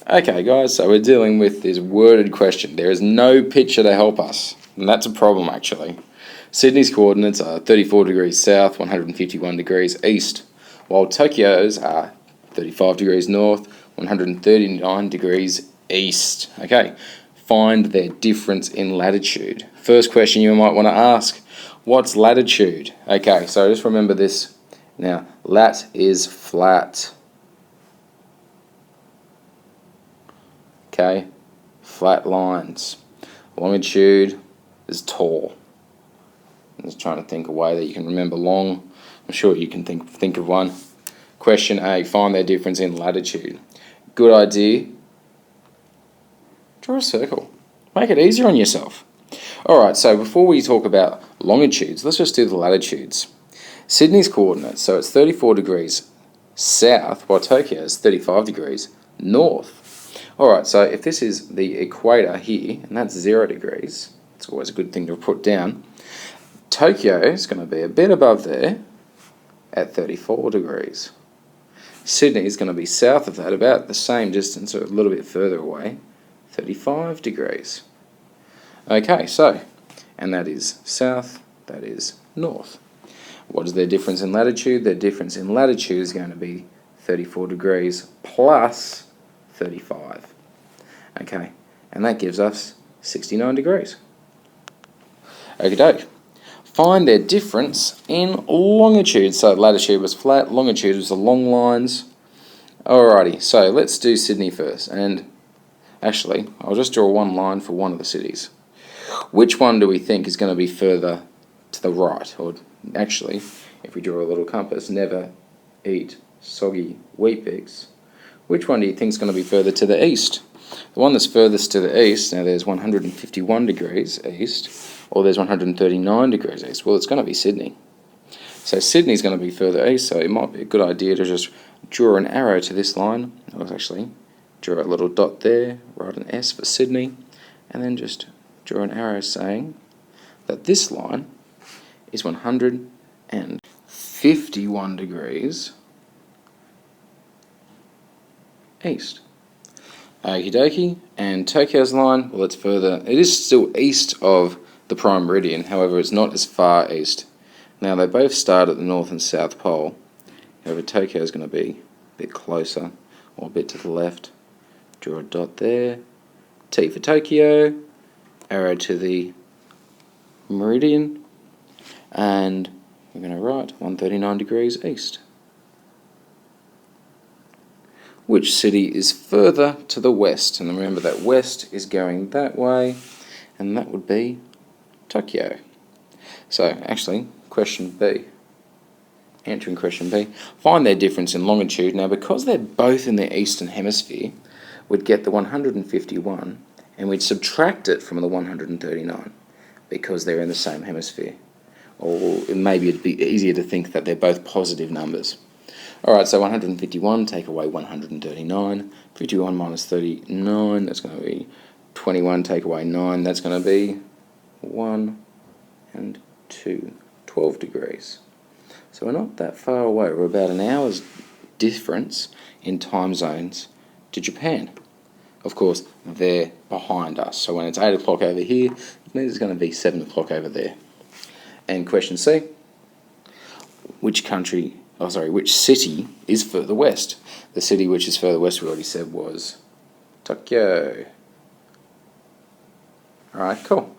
Okay guys, so we're dealing with this worded question. There is no picture to help us, and that's a problem actually. Sydney's coordinates are 34 degrees south, 151 degrees east, while Tokyo's are 35 degrees north, 139 degrees east. Okay, find their difference in latitude. First question you might want to ask, what's latitude? Okay, so just remember this. Now, lat is flat. Okay, flat lines. Longitude is tall. I'm just trying to think a way that you can remember long. I'm sure you can think of one. Question A, find their difference in latitude. Good idea. Draw a circle. Make it easier on yourself. Alright, so before we talk about longitudes, let's just do the latitudes. Sydney's coordinates, so it's 34 degrees south, while Tokyo is 35 degrees north. Alright, so if this is the equator here, and that's 0 degrees, it's always a good thing to put down, Tokyo is going to be a bit above there at 34 degrees. Sydney is going to be south of that, about the same distance, or a little bit further away, 35 degrees. Okay, so, and that is south, that is north. What is their difference in latitude? Their difference in latitude is going to be 34 degrees plus 35. Okay, and that gives us 69 degrees. Okay, find their difference in longitude. So latitude was flat, longitude was the long lines. Alrighty, so let's do Sydney first. And actually, I'll just draw one line for one of the cities. Which one do we think is going to be further to the right? Or actually, if we draw a little compass, never eat soggy Weet-Bix. Which one do you think is going to be further to the east? The one that's furthest to the east, now there's 151 degrees east, or there's 139 degrees east. Well, it's going to be Sydney. So Sydney's going to be further east, so it might be a good idea to just draw an arrow to this line. Or actually, draw a little dot there, write an S for Sydney, and then just draw an arrow saying that this line is 151 degrees east. Okie dokie, and Tokyo's line, well, it's further, it is still east of the prime meridian, however it's not as far east. Now they both start at the north and south pole, however Tokyo is going to be a bit closer, or a bit to the left. Draw a dot there, T for Tokyo, arrow to the meridian, and we're going to write 139 degrees east. Which city is further to the west? And remember that west is going that way, and that would be Tokyo. So actually, question B, answering question B, find their difference in longitude. Now because they're both in the eastern hemisphere, we'd get the 151 and we'd subtract it from the 139 because they're in the same hemisphere. Or maybe it'd be easier to think that they're both positive numbers. Alright, so 151, take away 139, 51 minus 39, that's going to be 21, take away 9, that's going to be 1 and 2, 12 degrees. So we're not that far away, we're about an hour's difference in time zones to Japan. Of course, they're behind us, so when it's 8 o'clock over here, it means it's going to be 7 o'clock over there. And question C, which city is further west? The city which is further west, we already said, was Tokyo. Alright, cool.